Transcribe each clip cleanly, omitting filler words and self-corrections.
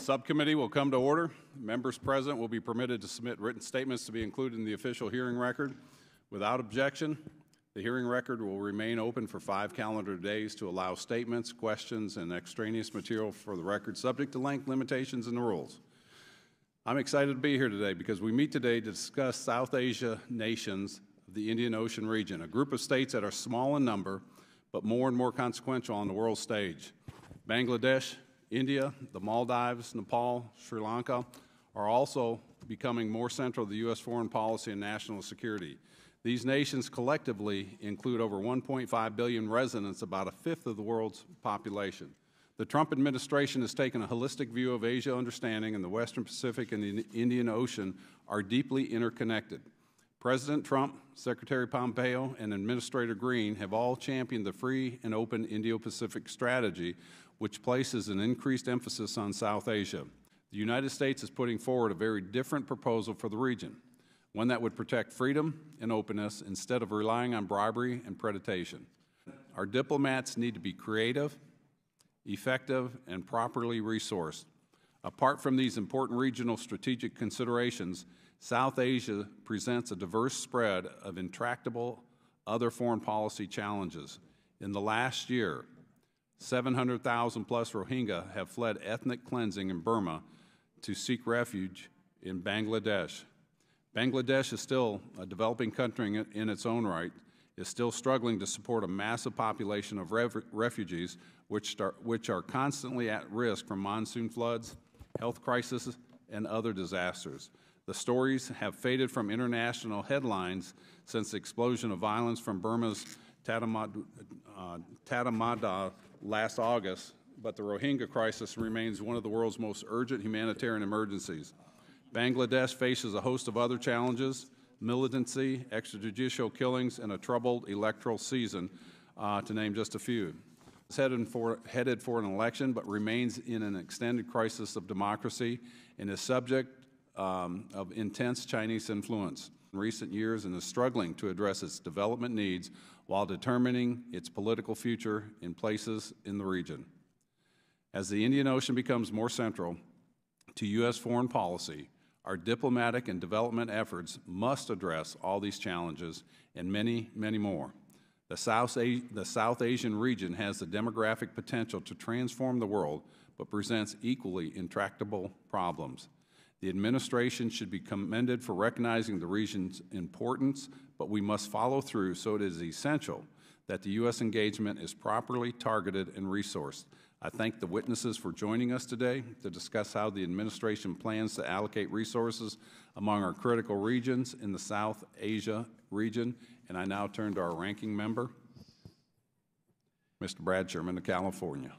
subcommittee will come to order. Members present will be permitted to submit written statements to be included in the official hearing record. Without objection, the hearing record will remain open for 5 calendar days to allow statements, questions, and extraneous material for the record subject to length limitations in the rules. I'm excited to be here today because we meet today to discuss South Asia nations of the Indian Ocean region, a group of states that are small in number but more and more consequential on the world stage. Bangladesh, India, the Maldives, Nepal, Sri Lanka are also becoming more central to the U.S. foreign policy and national security. These nations collectively include over 1.5 billion residents, about a fifth of the world's population. The Trump administration has taken a holistic view of Asia understanding, and the Western Pacific and the Indian Ocean are deeply interconnected. President Trump, Secretary Pompeo, and Administrator Green have all championed the free and open Indo-Pacific strategy, which places an increased emphasis on South Asia. The United States is putting forward a very different proposal for the region, one that would protect freedom and openness instead of relying on bribery and predation. Our diplomats need to be creative, effective, and properly resourced. Apart from these important regional strategic considerations, South Asia presents a diverse spread of intractable other foreign policy challenges. In the last year, 700,000 plus Rohingya have fled ethnic cleansing in Burma to seek refuge in Bangladesh. Bangladesh is still a developing country in its own right, is still struggling to support a massive population of refugees which are constantly at risk from monsoon floods, health crises, and other disasters. The stories have faded from international headlines since the explosion of violence from Burma's Tatamada last August, but the Rohingya crisis remains one of the world's most urgent humanitarian emergencies. Bangladesh faces a host of other challenges: militancy, extrajudicial killings, and a troubled electoral season, to name just a few. It's headed for an election, but remains in an extended crisis of democracy and is subject of intense Chinese influence in recent years, and is struggling to address its development needs while determining its political future in places in the region. As the Indian Ocean becomes more central to U.S. foreign policy, our diplomatic and development efforts must address all these challenges and many, many more. The South Asian region has the demographic potential to transform the world, but presents equally intractable problems. The administration should be commended for recognizing the region's importance, but we must follow through, so it is essential that the U.S. engagement is properly targeted and resourced. I thank the witnesses for joining us today to discuss how the administration plans to allocate resources among our critical regions in the South Asia region. And I now turn to our ranking member, Mr. Brad Sherman of California.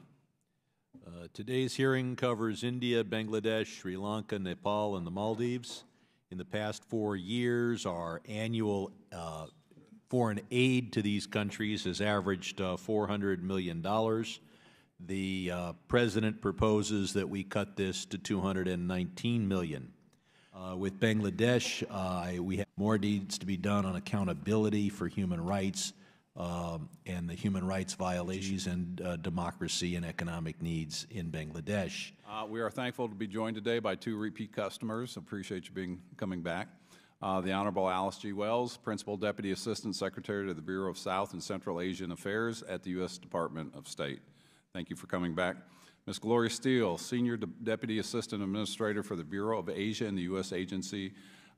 Today's hearing covers India, Bangladesh, Sri Lanka, Nepal, and the Maldives. In the past 4 years, our annual foreign aid to these countries has averaged $400 million. The President proposes that we cut this to $219 million. With Bangladesh, we have more needs to be done on accountability for human rights and the human rights violations and democracy and economic needs in Bangladesh. We are thankful to be joined today by 2 repeat customers. Appreciate you coming back. The Honorable Alice G. Wells, Principal Deputy Assistant Secretary to the Bureau of South and Central Asian Affairs at the U.S. Department of State. Thank you for coming back. Ms. Gloria Steele, Senior Deputy Assistant Administrator for the Bureau of Asia and the U.S. Agency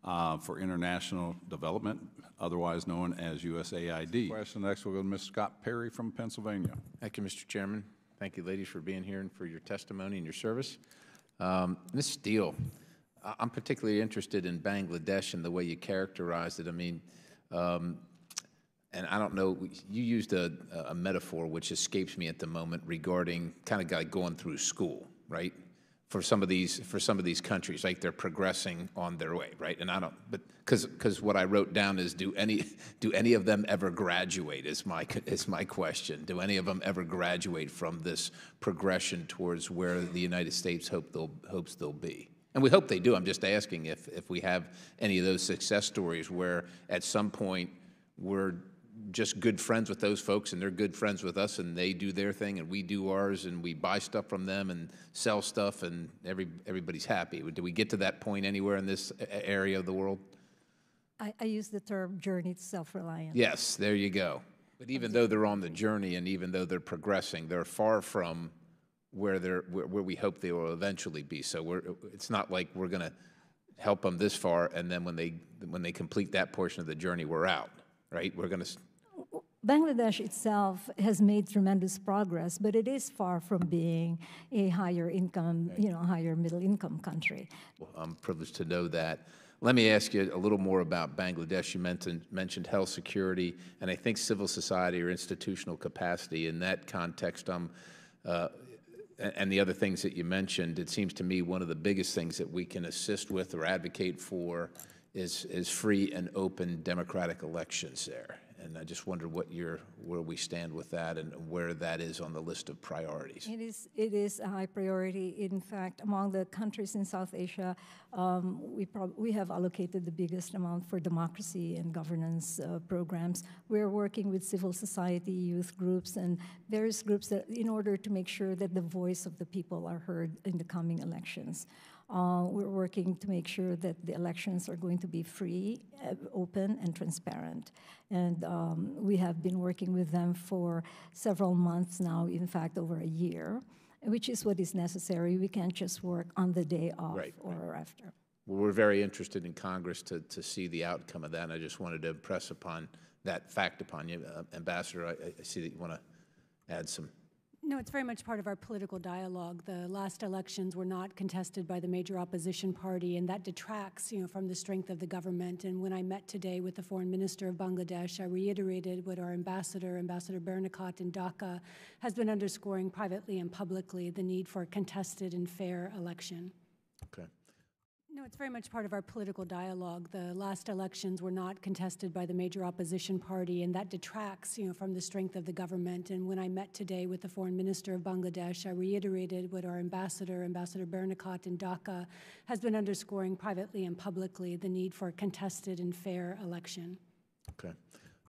for International Development, otherwise known as USAID. Question next will go to Mr. Scott Perry from Pennsylvania. Thank you, Mr. Chairman. Thank you, ladies, for being here and for your testimony and your service. Ms. Steele, I'm particularly interested in Bangladesh and the way you characterized it. I mean, and I don't know, you used a metaphor which escapes me at the moment regarding kind of like going through school, right? For some of these countries, like they're progressing on their way, right? And I don't, but because what I wrote down is, do any of them ever graduate? Is my question. Do any of them ever graduate from this progression towards where the United States hopes they'll be? And we hope they do. I'm just asking if we have any of those success stories where at some point we're just good friends with those folks, and they're good friends with us, and they do their thing, and we do ours, and we buy stuff from them and sell stuff, and everybody's happy. Do we get to that point anywhere in this area of the world? I use the term journey to self-reliance. Yes, there you go. But even though they're on the journey, and even though they're progressing, they're far from where we hope they will eventually be. So it's not like we're going to help them this far, and then when they complete that portion of the journey, we're out, right? We're going to. Bangladesh itself has made tremendous progress, but it is far from being a higher income, higher middle income country. Well, I'm privileged to know that. Let me ask you a little more about Bangladesh. You mentioned health security, and I think civil society or institutional capacity. In that context, and the other things that you mentioned, it seems to me one of the biggest things that we can assist with or advocate for is free and open democratic elections there. And I just wonder where we stand with that and where that is on the list of priorities. It is a high priority. In fact, among the countries in South Asia, we have allocated the biggest amount for democracy and governance programs. We're working with civil society, youth groups, and various groups in order to make sure that the voice of the people are heard in the coming elections. We're working to make sure that the elections are going to be free, open, and transparent. And we have been working with them for several months now, in fact, over a year, which is what is necessary. We can't just work on the day off or after. Well, we're very interested in Congress to see the outcome of that, and I just wanted to impress upon that fact upon you. Ambassador, I see that you want to add some. No, it's very much part of our political dialogue. The last elections were not contested by the major opposition party, and that detracts, from the strength of the government. And when I met today with the foreign minister of Bangladesh, I reiterated what our Ambassador Bernakat in Dhaka, has been underscoring privately and publicly: the need for a contested and fair election. Okay. No, it's very much part of our political dialogue. The last elections were not contested by the major opposition party, and that detracts, from the strength of the government. And when I met today with the foreign minister of Bangladesh, I reiterated what our Ambassador Bernakat in Dhaka, has been underscoring privately and publicly: the need for a contested and fair election. Okay.